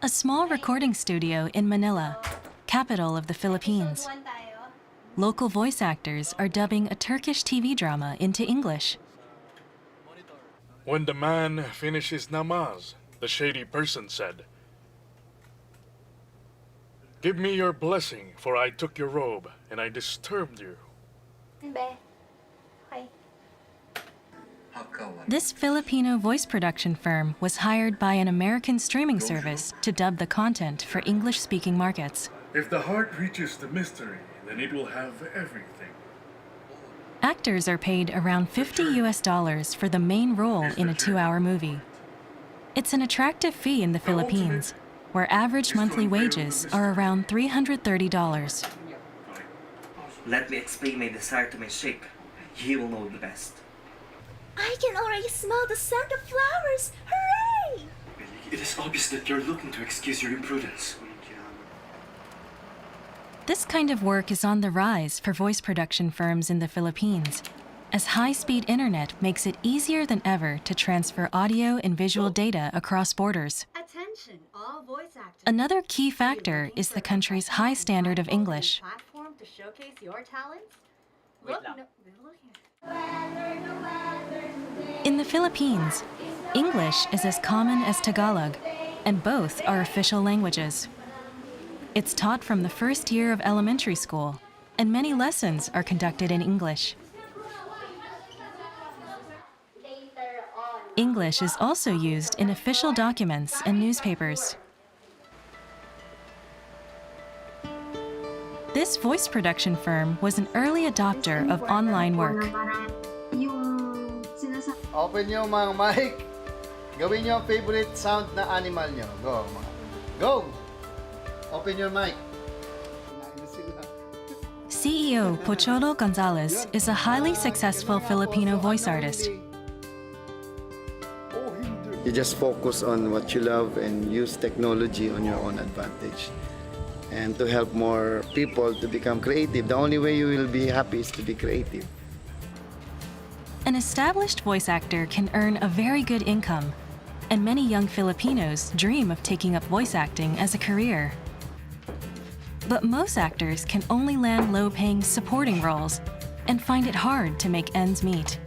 A small recording studio in Manila, capital of the Philippines. Local voice actors are dubbing a Turkish TV drama into English. When the man finished his namaz, the shady person said, "Give me your blessing, for I took your robe and I disturbed you." This Filipino voice production firm was hired by an American streaming service to dub the content for English-speaking markets. If the heart reaches the mystery, then it will have everything. Actors are paid around $50 for the main role in a 2-hour movie. It's an attractive fee in the Philippines, where average monthly wages are around $330. Let me explain my desire to my sheikh. He will know the best. I can already smell the scent of flowers! Hooray! It is obvious that you're looking to excuse your imprudence. This kind of work is on the rise for voice production firms in the Philippines, as high-speed internet makes it easier than ever to transfer audio and visual data across borders. Attention, all voice actors. Another key factor is the country's high standard of English. Platform to showcase your talents. Look here. In the Philippines, English is as common as Tagalog, and both are official languages. It's taught from the first year of elementary school, and many lessons are conducted in English. English is also used in official documents and newspapers. This voice production firm was an early adopter of online work. Open nyo mga mic. Gawin nyo ang favorite sound na animal nyo. Go, mga. Go! Open your mic. CEO Pocholo Gonzalez is a highly successful Filipino voice artist. You just focus on what you love and use technology on your own advantage. And to help more people to become creative, the only way you will be happy is to be creative. An established voice actor can earn a very good income, and many young Filipinos dream of taking up voice acting as a career. But most actors can only land low-paying supporting roles and find it hard to make ends meet.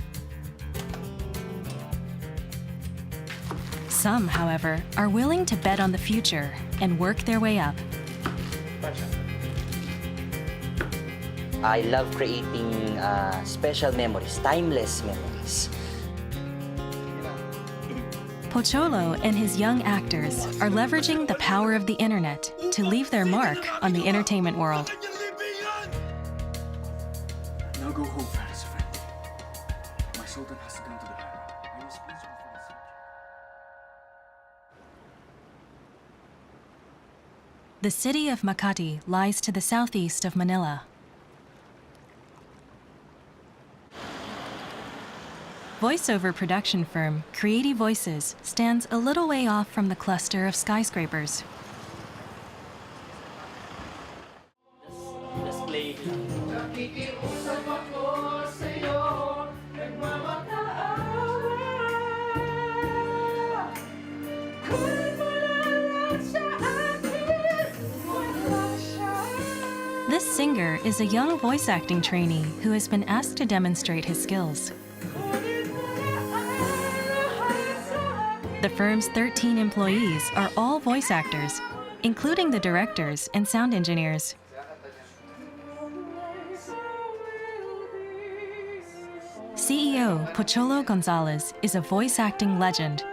Some, however, are willing to bet on the future and work their way up. I love creating special memories, timeless memories. Pocholo and his young actors are leveraging the power of the internet to leave their mark on the entertainment world. Now go home, Faris Effendi. My sultan has gone to the harem. I was pleased with the find. The city of Makati lies to the southeast of Manila. Voiceover production firm Creative Voices stands a little way off from the cluster of skyscrapers. This singer is a young voice acting trainee who has been asked to demonstrate his skills. The firm's 13 employees are all voice actors, including the directors and sound engineers. CEO Pocholo Gonzalez is a voice acting legend,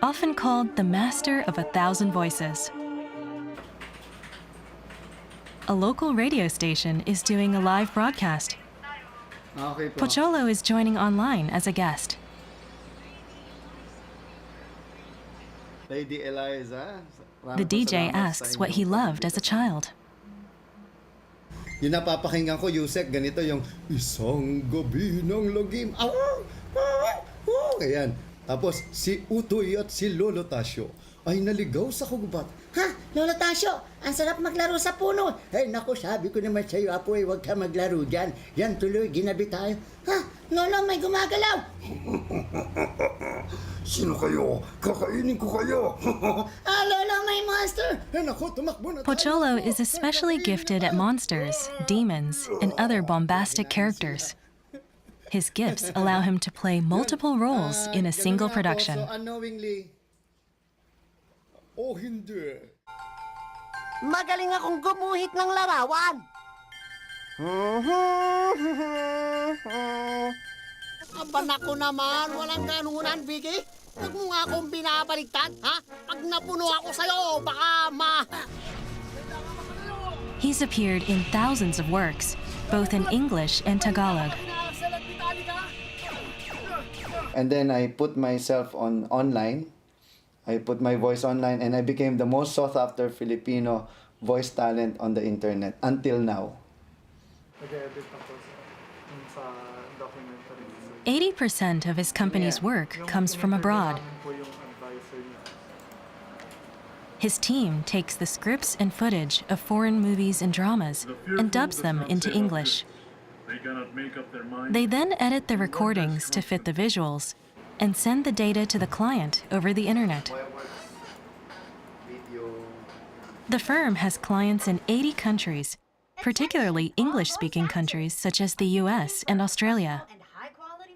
often called the master of 1,000 voices. A local radio station is doing a live broadcast. Okay po. Pocholo is joining online as a guest. Lady Eliza. The DJ asks what he loved as a child. Yung napapakinggan ko, Yusek, ganito yung isang gabi ng lagim. Ayan. Tapos si Utoy at si Lolo Tasyo ay naligaw sa kugubat. Ha? Lola Tasyo, ang sarap maglaro sa puno. Ay naku, sabi ko naman sa'yo, Apoy, huwag ka maglaro dyan. Yan tuloy, ginabi tayo. Ha? Lolo, may gumagalaw. Sino kayo? Kakainin ko kayo! Alala, may monster! Naku, tumakbo na tayo. Pocholo is especially gifted at monsters, demons, and other bombastic characters. His gifts allow him to play multiple roles in a single production. So unknowingly, oh hindi. Magaling akong gumuhit ng larawan. Aba naku naman, walang ganunan, Vicky. Huwag mo nga akong binabaligtad, ha? Pag napuno ako sa'yo, baka He's appeared in thousands of works, both in English and Tagalog. And then I put myself online. I put my voice online and I became the most sought after Filipino voice talent on the internet until now. 80% of his company's work comes from abroad. His team takes the scripts and footage of foreign movies and dramas and dubs them into English. They then edit the recordings to fit the visuals and send the data to the client over the internet. The firm has clients in 80 countries, particularly English-speaking countries such as the US and Australia.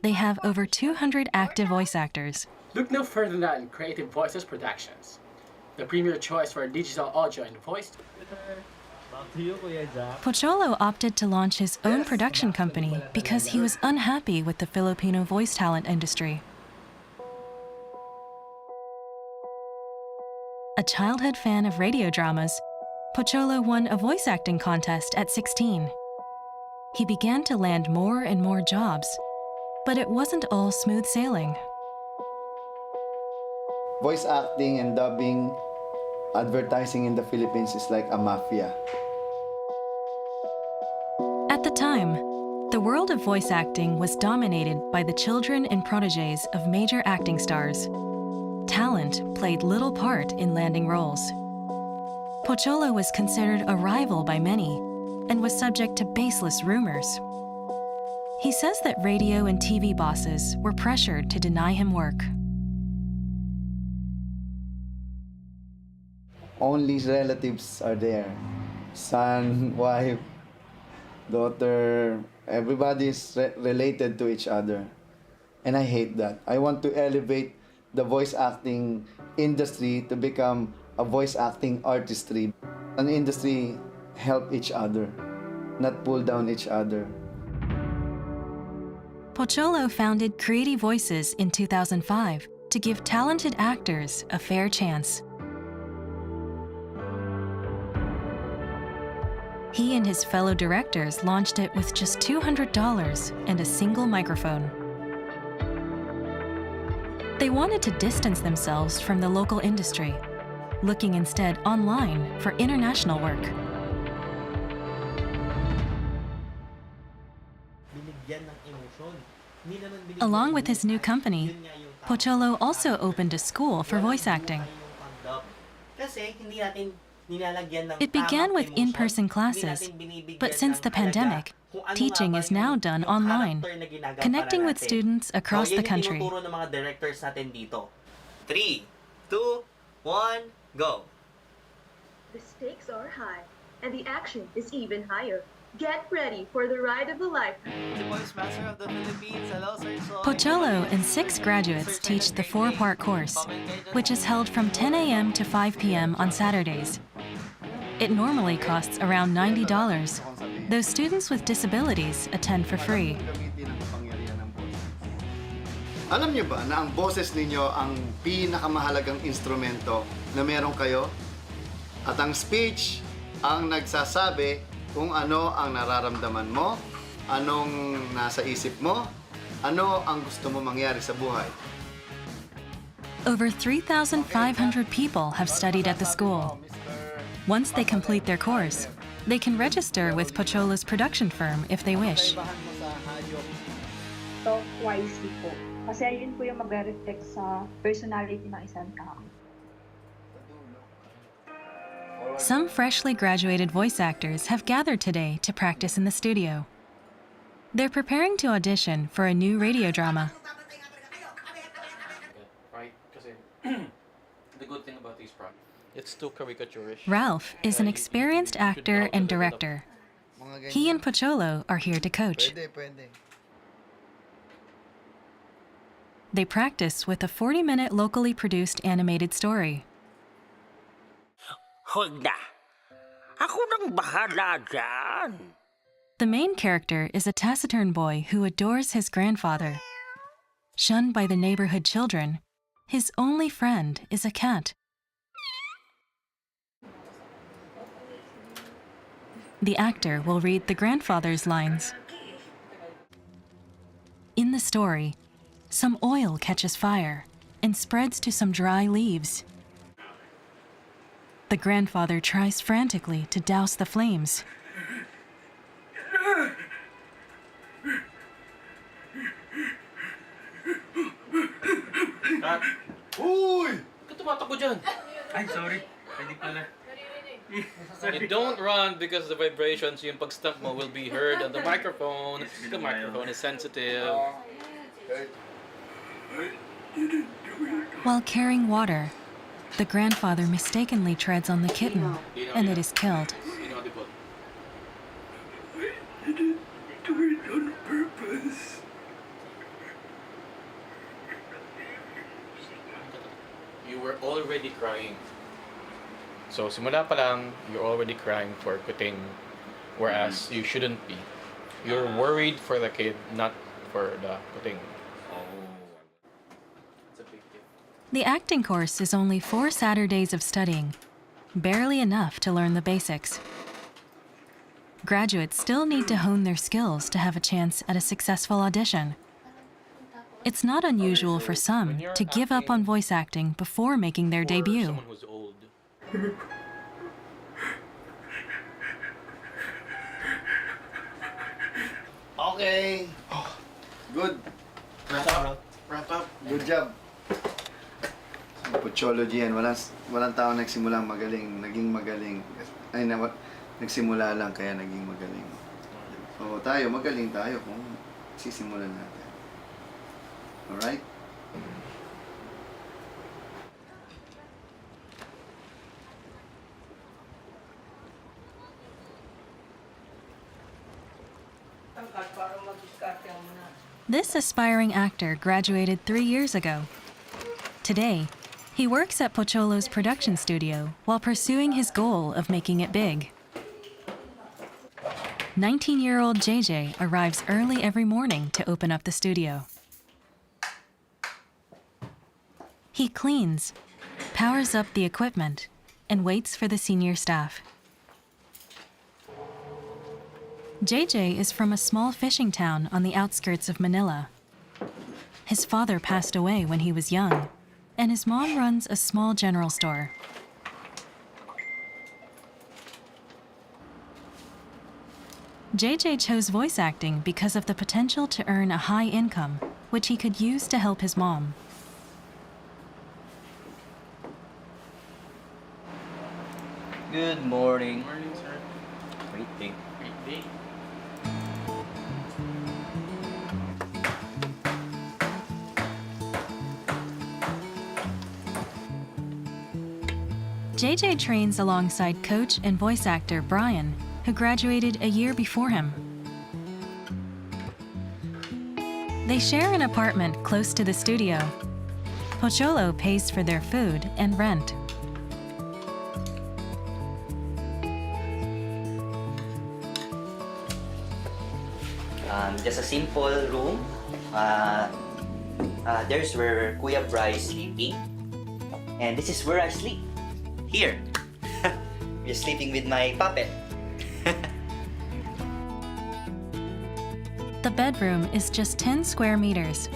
They have over 200 active voice actors. Look no further than Creative Voices Productions, the premier choice for digital audio and voice. Pocholo opted to launch his own production company because he was unhappy with the Filipino voice talent industry. A childhood fan of radio dramas, Pocholo won a voice acting contest at 16. He began to land more and more jobs, but it wasn't all smooth sailing. Voice acting and dubbing, advertising in the Philippines is like a mafia. At the time, the world of voice acting was dominated by the children and protégés of major acting stars. Talent played little part in landing roles. Pocholo was considered a rival by many and was subject to baseless rumors. He says that radio and TV bosses were pressured to deny him work. Only relatives are there. Son, wife, daughter, everybody is related to each other. And I hate that. I want to elevate the voice acting industry to become a voice acting artistry. An industry help each other, not pull down each other. Pocholo founded Creative Voices in 2005 to give talented actors a fair chance. He and his fellow directors launched it with just $200 and a single microphone. They wanted to distance themselves from the local industry, looking instead online for international work. Along with his new company, Pocholo also opened a school for voice acting. It began with in-person classes, but since the pandemic, teaching is now done online, connecting with students across the country. 3, 2, 1, go. The stakes are high, and the action is even higher. Get ready for the ride of a lifetime. The Voice Master of the Philippines, hello Sir Soy. Pocholo and 6 graduates teach the 4-part course, which is held from 10 a.m. to 5 p.m. on Saturdays. It normally costs around $90, though students with disabilities attend for free. Alam niyo ba na ang boses ninyo ang pinakamahalagang instrumento na meron kayo? At ang speech ang nagsasabi kung ano ang nararamdaman mo, anong nasa isip mo, ano ang gusto mo mangyari sa buhay. Over 3,500 people have studied at the school. Once they complete their course, they can register with Pocholo's production firm if they wish. Talk wisely po. Kasi yun po yung mag-reflect sa personality ng isang tao. Some freshly graduated voice actors have gathered today to practice in the studio. They're preparing to audition for a new radio drama. the good thing about these products. It's too caricaturish. Ralph is an experienced actor and director. Mga He ganyan. and Pocholo are here to coach. Pwede. They practice with a 40-minute locally produced animated story. Huwag na. Ako nang bahala dyan. The main character is a taciturn boy who adores his grandfather. Shunned by the neighborhood children, his only friend is a cat. The actor will read the grandfather's lines. In the story, some oil catches fire and spreads to some dry leaves. The grandfather tries frantically to douse the flames. Uy! Ba't tumatakbo dyan? Ay, sorry. Pwede pala. You don't run because the vibrations yung pag-stump mo will be heard on the microphone. The microphone is sensitive. While carrying water, the grandfather mistakenly treads on the kitten, and it is killed. Inaudible. I didn't do it on purpose. You were already crying. So, simula pa lang, you're already crying for kuting, whereas you shouldn't be. You're worried for the kid, not for the kuting. It's a big deal. The acting course is only 4 Saturdays of studying, barely enough to learn the basics. Graduates still need to hone their skills to have a chance at a successful audition. It's not unusual for some to give up on voice acting before making their For debut. someone who's old. Okay. Good. Wrap up. Good job. Pochology yan. Walang tao nagsimulang magaling. Naging magaling. Ay, nagsimula lang kaya naging magaling. So, tayo, magaling tayo kung sisimulan natin. Alright? This aspiring actor graduated 3 years ago. Today, he works at Pocholo's production studio while pursuing his goal of making it big. 19-year-old JJ arrives early every morning to open up the studio. He cleans, powers up the equipment, and waits for the senior staff. JJ is from a small fishing town on the outskirts of Manila. His father passed away when he was young, and his mom runs a small general store. JJ chose voice acting because of the potential to earn a high income, which he could use to help his mom. Good morning. Morning, sir. Great day. Great day. JJ trains alongside coach and voice actor Brian, who graduated a year before him. They share an apartment close to the studio. Pocholo pays for their food and rent. Just a simple room. There's where Kuya Bry is sleeping. And this is where I sleep. Here. You're sleeping with my puppet. The bedroom is just 10 square meters.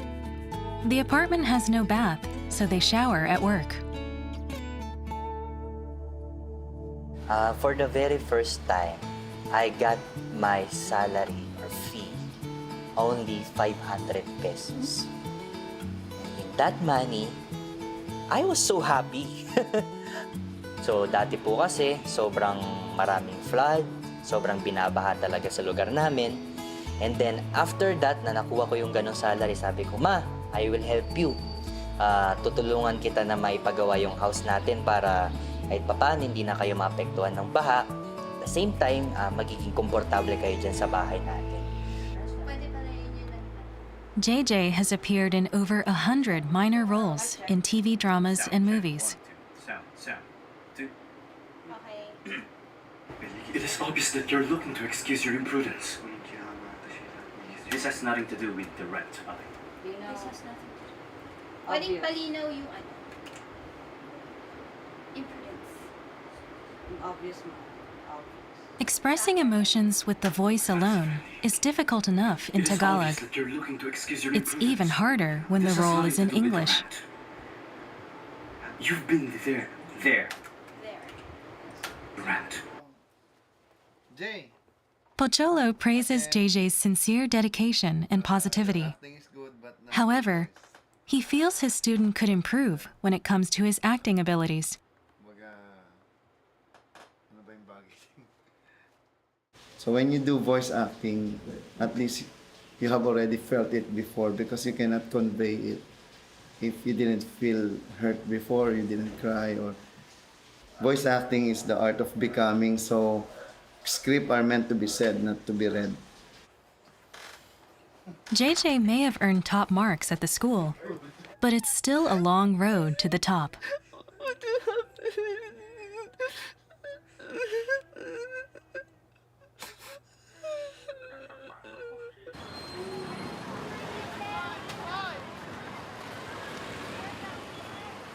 The apartment has no bath, so they shower at work. For the very first time, I got my salary or fee. Only 500 pesos. In that money, I was so happy. So, dati po kasi, sobrang maraming flood, sobrang binabaha talaga sa lugar namin. And then, after that, na nakuha ko yung ganong salary, sabi ko, Ma, I will help you. Tutulungan kita na maipagawa yung house natin para kahit papaano hindi na kayo maapektuhan ng baha. At the same time, magiging komportable kayo dyan sa bahay natin. JJ has appeared in over 100 minor roles in TV dramas and movies. Sound. It is obvious that you're looking to excuse your imprudence. This has nothing to do with the rent, Ali. This has nothing to do. Pwedeng palinaw yung ano? Imprudence. Obvious. Expressing emotions with the voice alone is difficult enough in It is Tagalog. obvious that you're looking to excuse your It's imprudence. even harder when the This has role nothing is to in do with the English. rent. You've been there. There. Rent. Jay. Pocholo praises JJ's sincere dedication and positivity. Acting is good, but not However, he feels his student could improve when it comes to his acting abilities. Ano ba yung bagay? So when you do voice acting, at least you have already felt it before because you cannot convey it. If you didn't feel hurt before, you didn't cry, or voice acting is the art of becoming, so scripts are meant to be said, not to be read. JJ may have earned top marks at the school, but it's still a long road to the top.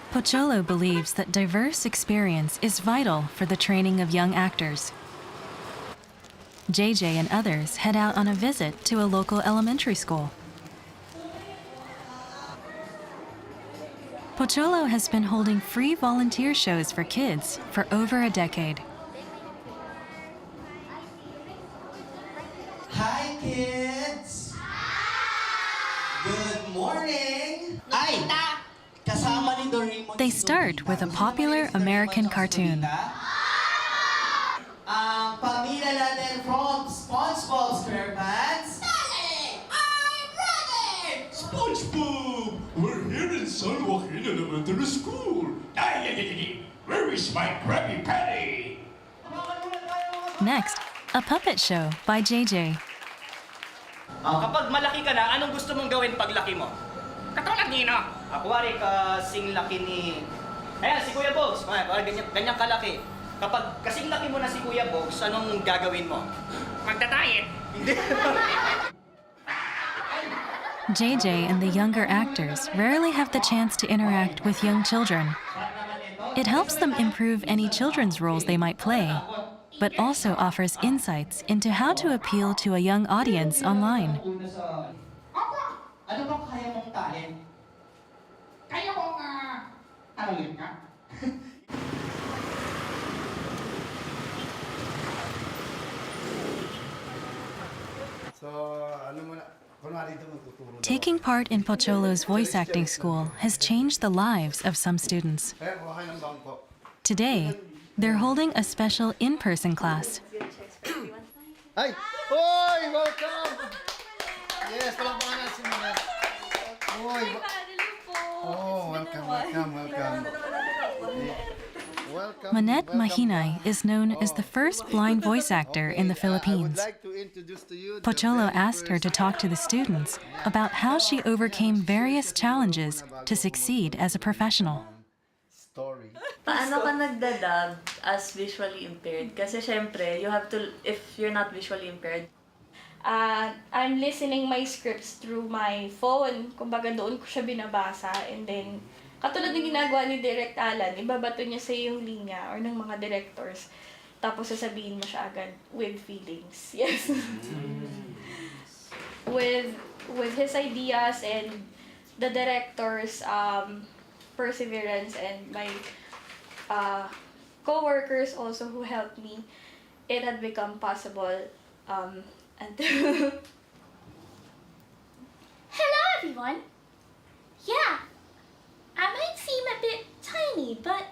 Pocholo believes that diverse experience is vital for the training of young actors. JJ and others head out on a visit to a local elementary school. Pocholo has been holding free volunteer shows for kids for over a decade. Hi, kids! Good morning! Ay! Kasama ni Doraemon. They start with a popular American cartoon. Ang pamilya natin from SpongeBob SquarePants. I'm ready! SpongeBob! We're here in San Joaquin Elementary School. Where is my Krabby Patty? Next, a puppet show by JJ. Kapag malaki ka na, anong gusto mong gawin paglaki mo? Katulad nino. Kuwari kasing laki ni... Ayan, si Kuya Bogs. Ganyan kalaki. Kapag kasing laki mo na si Kuya Bogs, anong gagawin mo? Magda-diet. Hindi. JJ and the younger actors rarely have the chance to interact with young children. It helps them improve any children's roles they might play, but also offers insights into how to appeal to a young audience online. Ano bang kaya mong talent? Kaya kong, talent ka? So, ano mo na, kunwari ito magtuturo daw. Taking part in Pocholo's voice acting school has changed the lives of some students. Eh, kuha ng bangko. Today, they're holding a special in-person class. Ay! Hoy! Welcome! Yes, palakpakan na si Manette. Hoy! Oh, welcome. Manette Mahinay is known as the first blind voice actor in the Philippines. Pocholo asked her to talk to the students about how she overcame various challenges to succeed as a professional. Paano ka nagdadub as visually impaired? Kasi syempre, you have to, if you're not visually impaired, I'm listening my scripts through my phone. Kumbaga doon ko siya binabasa. And then, katulad ng ginagawa ni Direct Alan, ibabato niya sa yung linya or ng mga directors. Tapos sasabihin mo siya agad with feelings. Yes. with his ideas and the director's perseverance and my co-workers also who helped me, it had become possible. Hello, everyone. Yeah, I might seem a bit tiny, but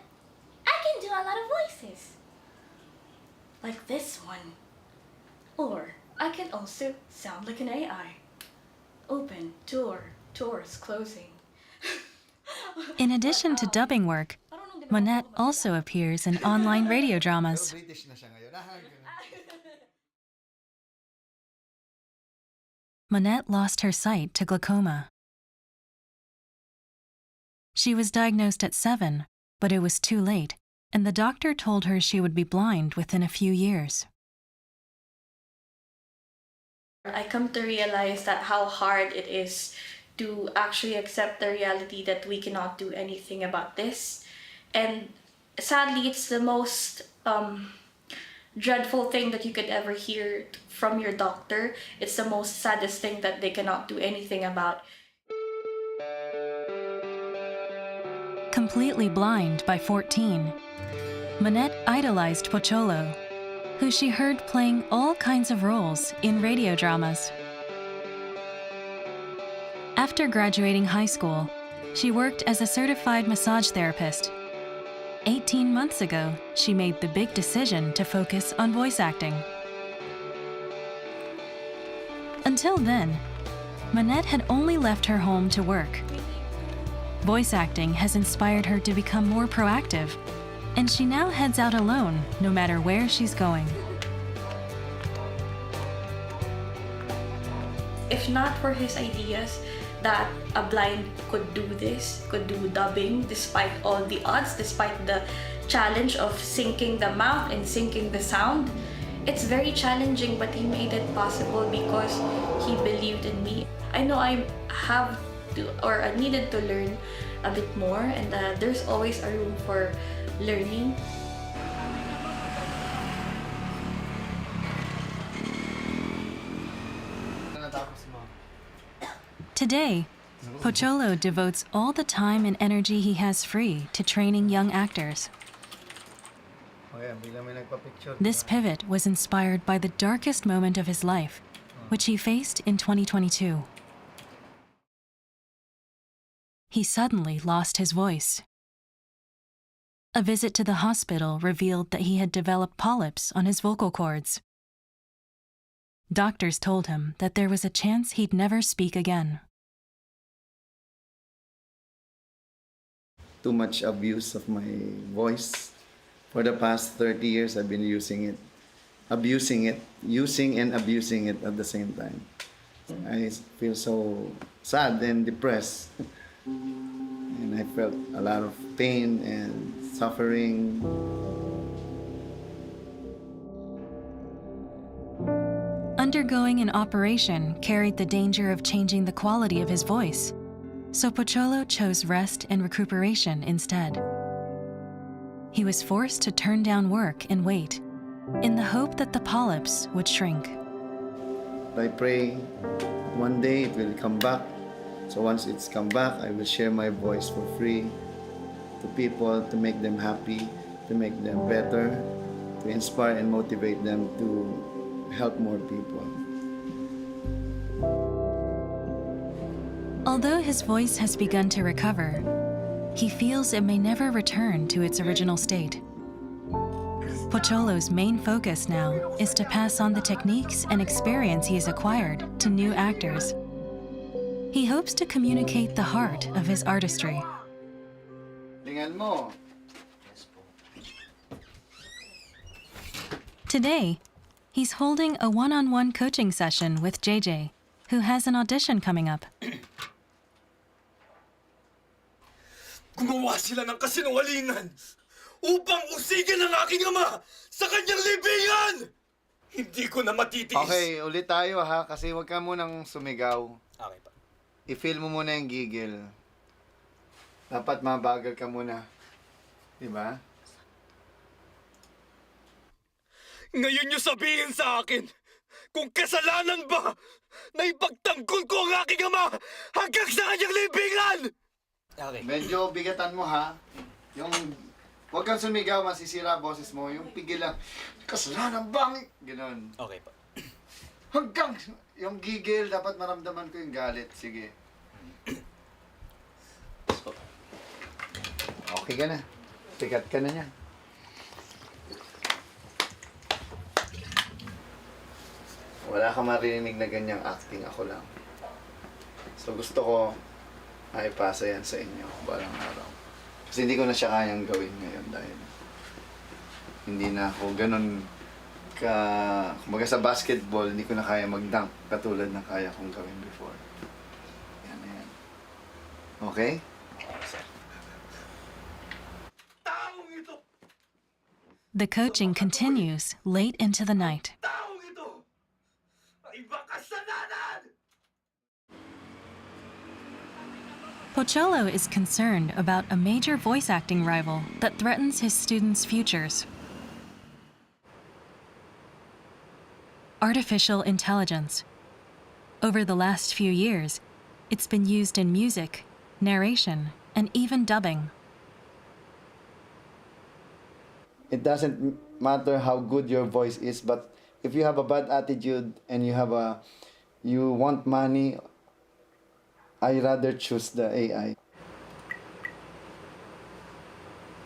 I can do a lot of voices. Like this one. Or I can also sound like an AI. Open, door, doors closing. In addition to dubbing work, Monette also appears in online radio dramas. British na siya ngayon. Monette lost her sight to glaucoma. She was diagnosed at 7, but it was too late, and the doctor told her she would be blind within a few years. I come to realize that how hard it is to actually accept the reality that we cannot do anything about this. And sadly, it's the most dreadful thing that you could ever hear from your doctor. It's the most saddest thing that they cannot do anything about. Completely blind by 14, Monette idolized Pocholo, who she heard playing all kinds of roles in radio dramas. After graduating high school, she worked as a certified massage therapist. 18 months ago, she made the big decision to focus on voice acting. Until then, Monette had only left her home to work. Voice acting has inspired her to become more proactive, and she now heads out alone no matter where she's going. If not for his ideas that a blind could do this, could do dubbing despite all the odds, despite the challenge of syncing the mouth and syncing the sound, it's very challenging, but he made it possible because he believed in me. I know I have to, or I needed to learn a bit more, and there's always a room for learning. Today, Pocholo devotes all the time and energy he has free to training young actors. This pivot was inspired by the darkest moment of his life, which he faced in 2022. He suddenly lost his voice. A visit to the hospital revealed that he had developed polyps on his vocal cords. Doctors told him that there was a chance he'd never speak again. Too much abuse of my voice. For the past 30 years, I've been using it, using and abusing it at the same time. I feel so sad and depressed. And I felt a lot of pain and suffering. Undergoing an operation carried the danger of changing the quality of his voice, so Pocholo chose rest and recuperation instead. He was forced to turn down work and wait, in the hope that the polyps would shrink. I pray one day it will come back. So once it's come back, I will share my voice for free to people, to make them happy, to make them better, to inspire and motivate them to help more people. Although his voice has begun to recover, he feels it may never return to its original state. Pocholo's main focus now is to pass on the techniques and experience he has acquired to new actors. He hopes to communicate the heart of his artistry. Today, he's holding a one-on-one coaching session with JJ, who has an audition coming up. Gumawa sila ng kasinungalingan upang usigin ang aking ama sa kanyang libingan! Hindi ko na matitiis. Okay, ulit tayo ha, kasi huwag ka munang sumigaw. Okay pa. I-feel mo muna yung gigil. Dapat mabagal ka muna. Diba? Ngayon niyo sabihin sa akin kung kasalanan ba na ipagtanggol ko ang aking ama hanggang sa kanyang libingan! Okay. Medyo bigatan mo ha. Yung, huwag kang sumigaw, masisira boses mo. Yung pigil lang, kasalanan bang? Ganon. Okay pa. Hanggang, yung gigil, dapat maramdaman ko yung galit. Sige. Okay ka na. Sikat ka na niya. Wala ka marinig na ganyang acting, ako lang. So gusto ko, Ay, pasa yan sa inyo, balang araw. Kasi hindi ko na siya kayang gawin ngayon dahil hindi na ako ganun kumbaga sa basketball, hindi ko na kaya mag-dunk katulad ng kaya kong gawin before. Yan, yan. Okay? The coaching continues late into the night. Pocholo is concerned about a major voice acting rival that threatens his students' futures. Artificial intelligence. Over the last few years, it's been used in music, narration, and even dubbing. It doesn't matter how good your voice is, but if you have a bad attitude and you want money, I rather choose the AI.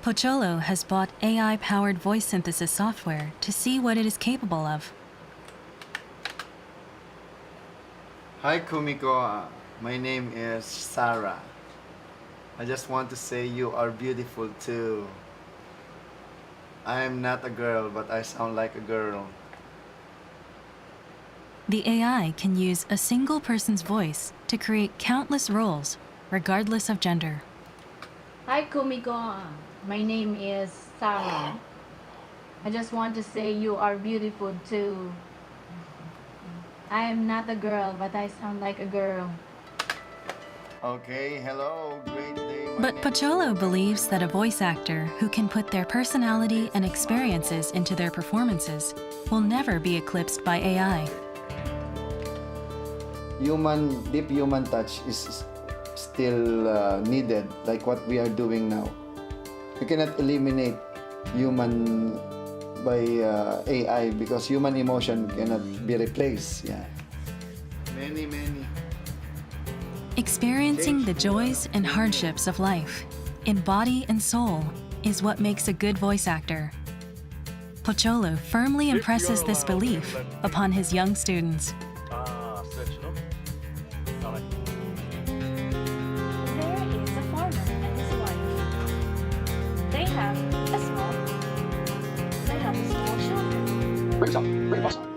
Pocholo has bought AI-powered voice synthesis software to see what it is capable of. Hi Kumiko, my name is Sarah. I just want to say you are beautiful too. I am not a girl, but I sound like a girl. The AI can use a single person's voice to create countless roles, regardless of gender. Hi Kumiko, my name is Sarah. I just want to say you are beautiful too. I am not a girl, but I sound like a girl. Okay, hello, great day. But Pocholo believes that a voice actor who can put their personality and experiences into their performances will never be eclipsed by AI. Deep human touch is still needed, like what we are doing now. You cannot eliminate human by AI because human emotion cannot be replaced. Yeah. Many. Experiencing the joys and hardships of life, in body and soul, is what makes a good voice actor. Pocholo firmly impresses this belief upon his young students. There is a farmer and his wife. They have a small children.